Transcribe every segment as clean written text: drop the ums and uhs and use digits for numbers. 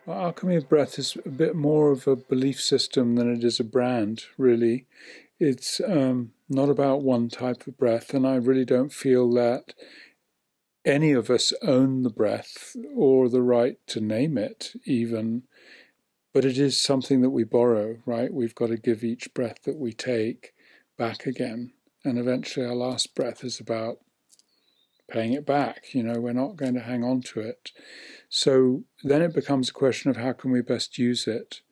Alchemy of Breath is a bit more of a belief system than it is a brand, really. It's not about one type of breath, and I really don't feel that any of us own the breath or the right to name it, even. But it is something that we borrow, right? We've got to give each breath that we take back again. And eventually, our last breath is about paying it back. We're not going to hang on to it. So then it becomes a question of how can we best use it.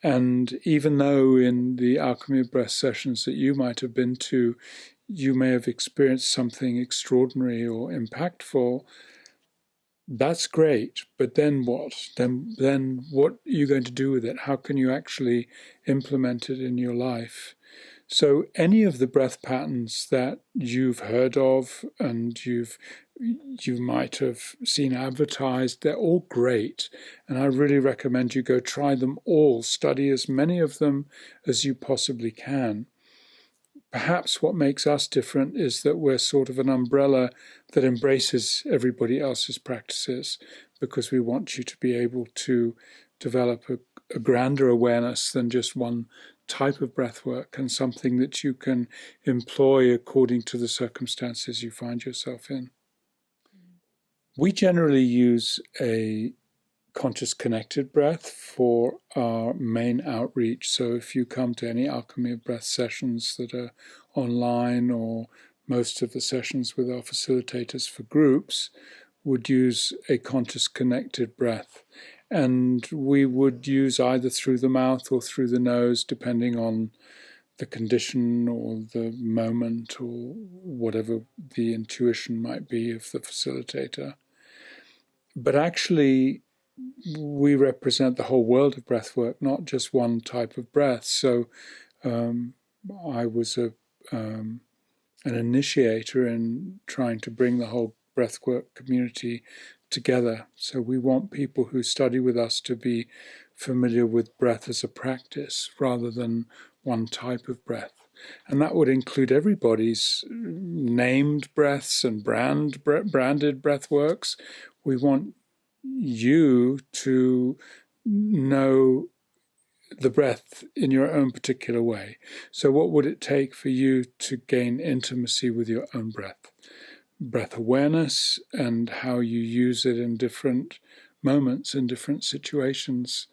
And even though in the Alchemy of Breath sessions that you might have been to, you may have experienced something extraordinary or impactful, that's great. But then what? Then what are you going to do with it? How can you actually implement it in your life? So any of the breath patterns that you've heard of and you might have seen advertised, they're all great. And I really recommend you go try them all, study as many of them as you possibly can. Perhaps what makes us different is that we're sort of an umbrella that embraces everybody else's practices, because we want you to be able to develop a grander awareness than just one type of breath work, and something that you can employ according to the circumstances you find yourself in. We generally use a conscious connected breath for our main outreach. So if you come to any Alchemy of Breath sessions that are online, or most of the sessions with our facilitators for groups, would use a conscious connected breath. And we would use either through the mouth or through the nose, depending on the condition or the moment or whatever the intuition might be of the facilitator. But actually, we represent the whole world of breath work, not just one type of breath. So I was an initiator in trying to bring the whole breathwork community together. So we want people who study with us to be familiar with breath as a practice rather than one type of breath. And that would include everybody's named breaths and branded breath works. We want you to know the breath in your own particular way. So what would it take for you to gain intimacy with your own breath? Breath awareness and how you use it in different moments, in different situations.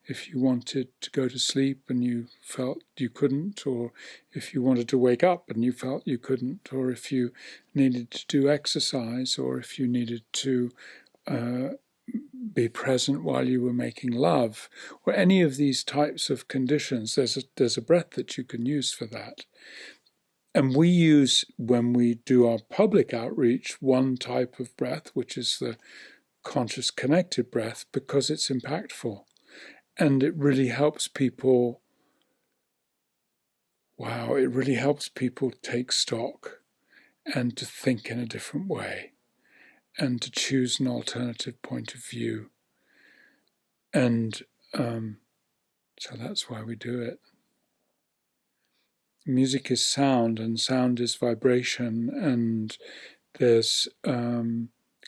If you wanted to go to sleep and you felt you couldn't, or if you wanted to wake up and you felt you couldn't, or if you needed to do exercise, or if you needed to be present while you were making love, or any of these types of conditions, there's a breath that you can use for that. And we use, when we do our public outreach, one type of breath, which is the conscious connected breath, because it's impactful. And it really helps people, it really helps people take stock and to think in a different way and to choose an alternative point of view. And so that's why we do it. Music is sound, and sound is vibration, and there's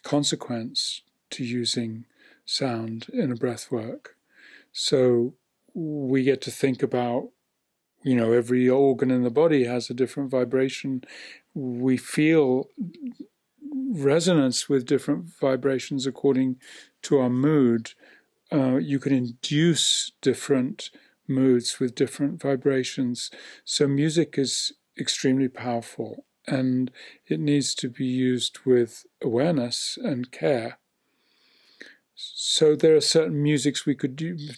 consequence to using sound in a breath work. So we get to think about, every organ in the body has a different vibration. We feel resonance with different vibrations according to our mood. You can induce different moods with different vibrations. So music is extremely powerful, and it needs to be used with awareness and care. So there are certain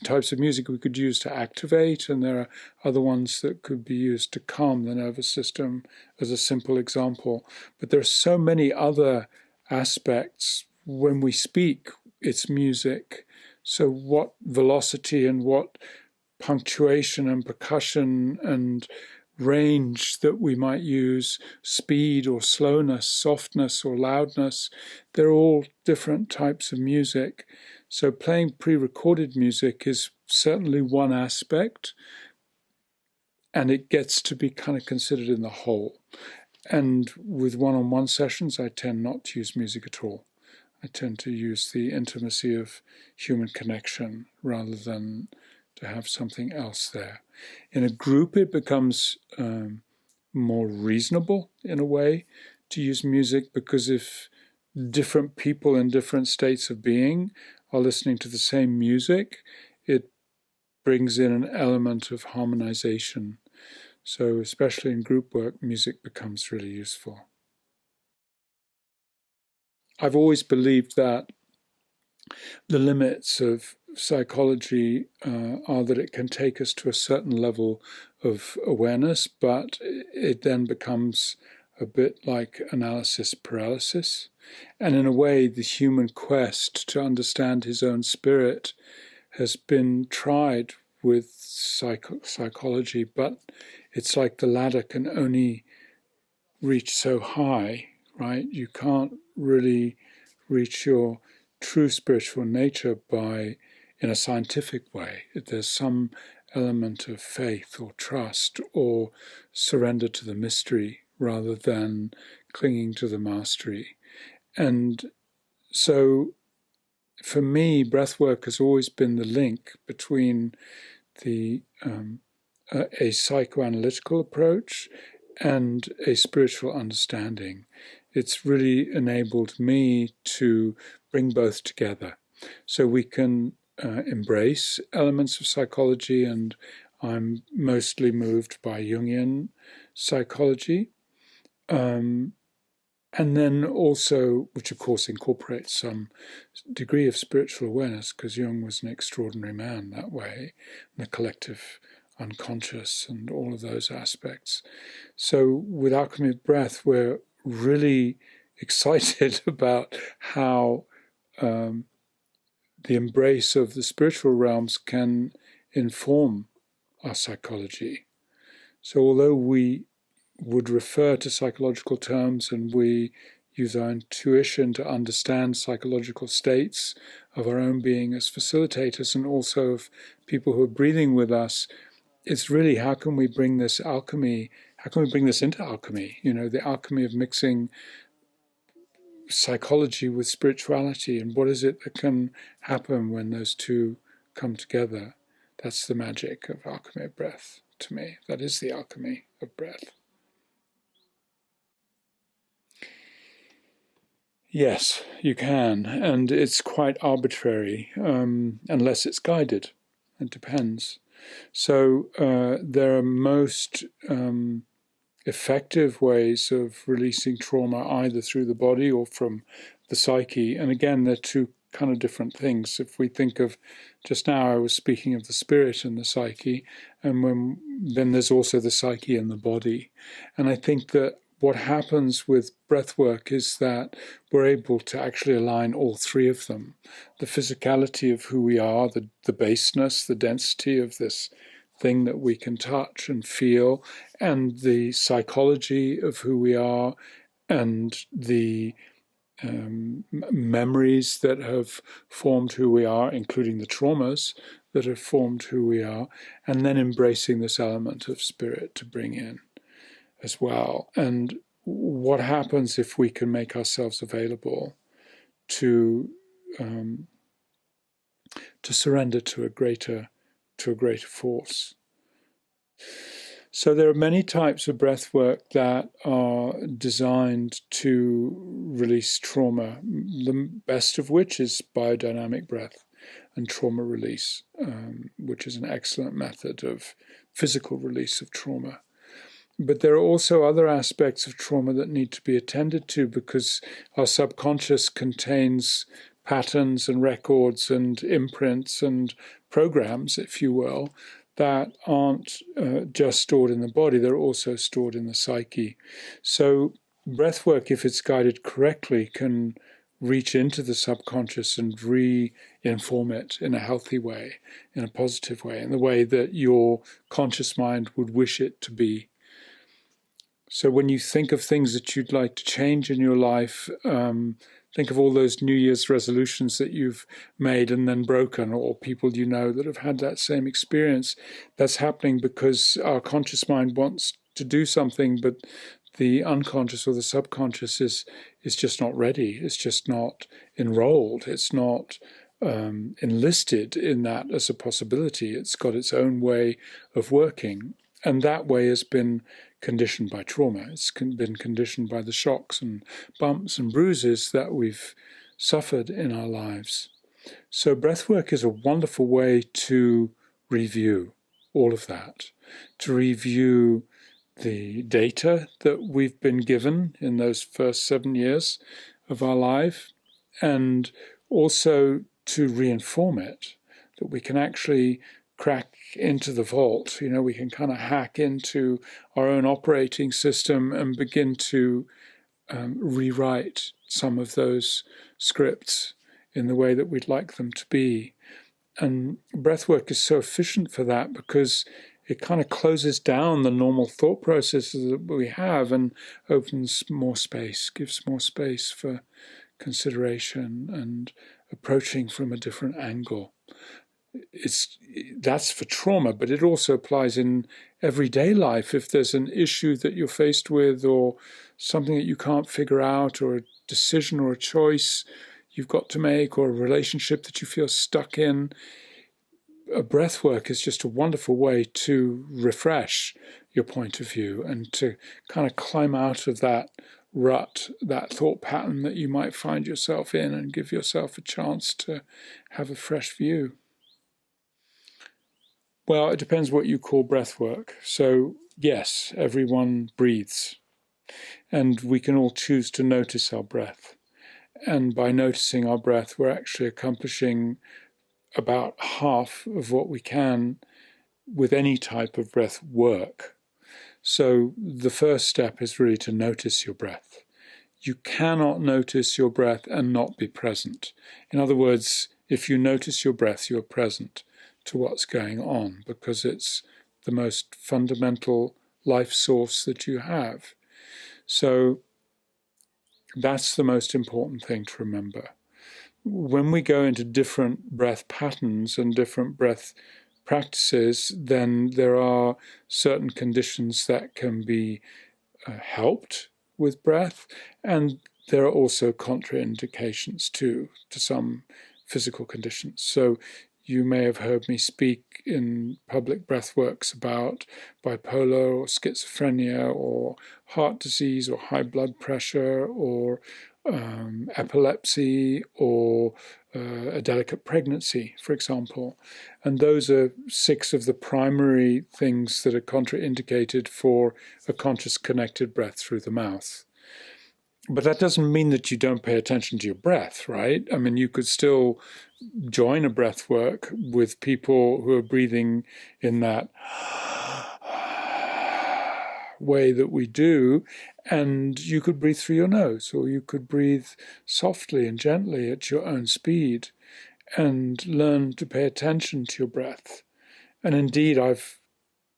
types of music we could use to activate, and there are other ones that could be used to calm the nervous system, as a simple example. But there are so many other aspects. When we speak, it's music. So what velocity and what punctuation and percussion and range that we might use, speed or slowness, softness or loudness, they're all different types of music. So playing pre-recorded music is certainly one aspect, and it gets to be kind of considered in the whole. And with one-on-one sessions, I tend not to use music at all. I tend to use the intimacy of human connection rather than to have something else there. In a group, it becomes more reasonable in a way to use music, because if different people in different states of being are listening to the same music, it brings in an element of harmonization. So especially in group work, music becomes really useful. I've always believed that the limits of psychology are that it can take us to a certain level of awareness, but it then becomes a bit like analysis paralysis. And in a way, the human quest to understand his own spirit has been tried with psychology, but it's like the ladder can only reach so high, right? You can't really reach your true spiritual nature in a scientific way. There's some element of faith or trust or surrender to the mystery rather than clinging to the mastery. And so for me, breathwork has always been the link between the a psychoanalytical approach and a spiritual understanding. It's really enabled me to bring both together. So we can embrace elements of psychology, and I'm mostly moved by Jungian psychology. And then also, which of course incorporates some degree of spiritual awareness, because Jung was an extraordinary man that way, and the collective unconscious and all of those aspects. So with Alchemy of Breath, we're really excited about how the embrace of the spiritual realms can inform our psychology. So although we would refer to psychological terms and we use our intuition to understand psychological states of our own being as facilitators and also of people who are breathing with us, it's really how can we bring this alchemy, how can we bring this into alchemy? You know, the alchemy of mixing psychology with spirituality, and what is it that can happen when those two come together? That's the magic of Alchemy of Breath to me. That is the alchemy of breath. Yes, you can, and it's quite arbitrary unless it's guided. It depends. So there are most effective ways of releasing trauma either through the body or from the psyche. And again, they're two kind of different things. If we think of, just now I was speaking of the spirit and the psyche, and then there's also the psyche and the body. And I think that what happens with breath work is that we're able to actually align all three of them. The physicality of who we are, the baseness, the density of this thing that we can touch and feel, and the psychology of who we are, and the memories that have formed who we are, including the traumas that have formed who we are, and then embracing this element of spirit to bring in as well. And what happens if we can make ourselves available to surrender to a greater force? So there are many types of breath work that are designed to release trauma, the best of which is biodynamic breath and trauma release, which is an excellent method of physical release of trauma. But there are also other aspects of trauma that need to be attended to, because our subconscious contains patterns and records and imprints and programs, if you will, that aren't just stored in the body, they're also stored in the psyche. So breathwork, if it's guided correctly, can reach into the subconscious and re-inform it in a healthy way, in a positive way, in the way that your conscious mind would wish it to be. So when you think of things that you'd like to change in your life, think of all those New Year's resolutions that you've made and then broken, or people you know that have had that same experience. That's happening because our conscious mind wants to do something, but the unconscious or the subconscious is just not ready. It's just not enrolled. It's not enlisted in that as a possibility. It's got its own way of working. And that way has been conditioned by trauma. It's been conditioned by the shocks and bumps and bruises that we've suffered in our lives. So breathwork is a wonderful way to review all of that, to review the data that we've been given in those first 7 years of our life, and also to reinform it, that we can actually crack into the vault. We can kind of hack into our own operating system and begin to rewrite some of those scripts in the way that we'd like them to be. And breathwork is so efficient for that because it kind of closes down the normal thought processes that we have and opens more space, gives more space for consideration and approaching from a different angle. That's for trauma, but it also applies in everyday life. If there's an issue that you're faced with, or something that you can't figure out, or a decision or a choice you've got to make, or a relationship that you feel stuck in, a breath work is just a wonderful way to refresh your point of view and to kind of climb out of that rut, that thought pattern that you might find yourself in, and give yourself a chance to have a fresh view. Well, it depends what you call breath work. So yes, everyone breathes, and we can all choose to notice our breath. And by noticing our breath, we're actually accomplishing about half of what we can with any type of breath work. So the first step is really to notice your breath. You cannot notice your breath and not be present. In other words, if you notice your breath, you're present to what's going on, because it's the most fundamental life source that you have. So that's the most important thing to remember. When we go into different breath patterns and different breath practices, then there are certain conditions that can be helped with breath, and there are also contraindications too to some physical conditions. So you may have heard me speak in public breathworks about bipolar or schizophrenia or heart disease or high blood pressure or epilepsy or a delicate pregnancy, for example. And those are 6 of the primary things that are contraindicated for a conscious connected breath through the mouth. But that doesn't mean that you don't pay attention to your breath, right? I mean, you could still join a breath work with people who are breathing in that way that we do, and you could breathe through your nose, or you could breathe softly and gently at your own speed and learn to pay attention to your breath. And indeed, I've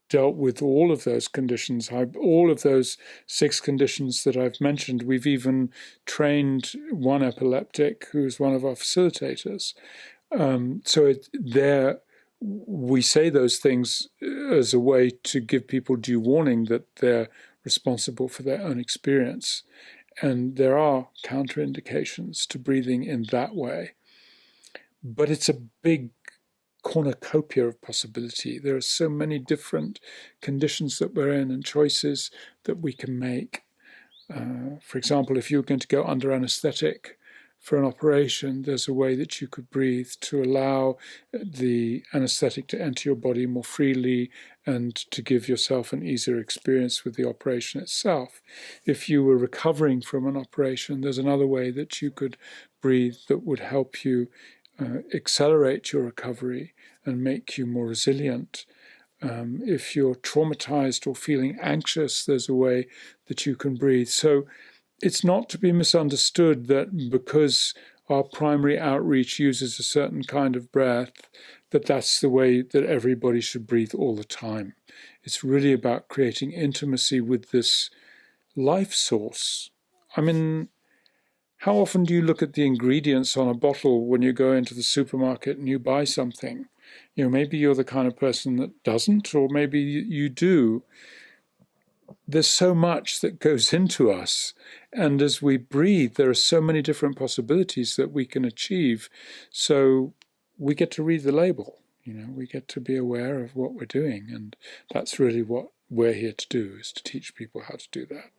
dealt with all of those conditions, all of those 6 conditions that I've mentioned. We've even trained one epileptic who's one of our facilitators. We say those things as a way to give people due warning that they're responsible for their own experience. And there are counterindications to breathing in that way. But it's a big cornucopia of possibility. There are so many different conditions that we're in and choices that we can make. For example, if you're going to go under anesthetic for an operation, there's a way that you could breathe to allow the anesthetic to enter your body more freely and to give yourself an easier experience with the operation itself. If you were recovering from an operation, there's another way that you could breathe that would help you accelerate your recovery and make you more resilient. If you're traumatized or feeling anxious, there's a way that you can breathe. So it's not to be misunderstood that because our primary outreach uses a certain kind of breath, that's the way that everybody should breathe all the time. It's really about creating intimacy with this life source. I mean, how often do you look at the ingredients on a bottle when you go into the supermarket and you buy something? Maybe you're the kind of person that doesn't, or maybe you do. there's so much that goes into us. And as we breathe, there are so many different possibilities that we can achieve. So we get to read the label, we get to be aware of what we're doing. And that's really what we're here to do, is to teach people how to do that.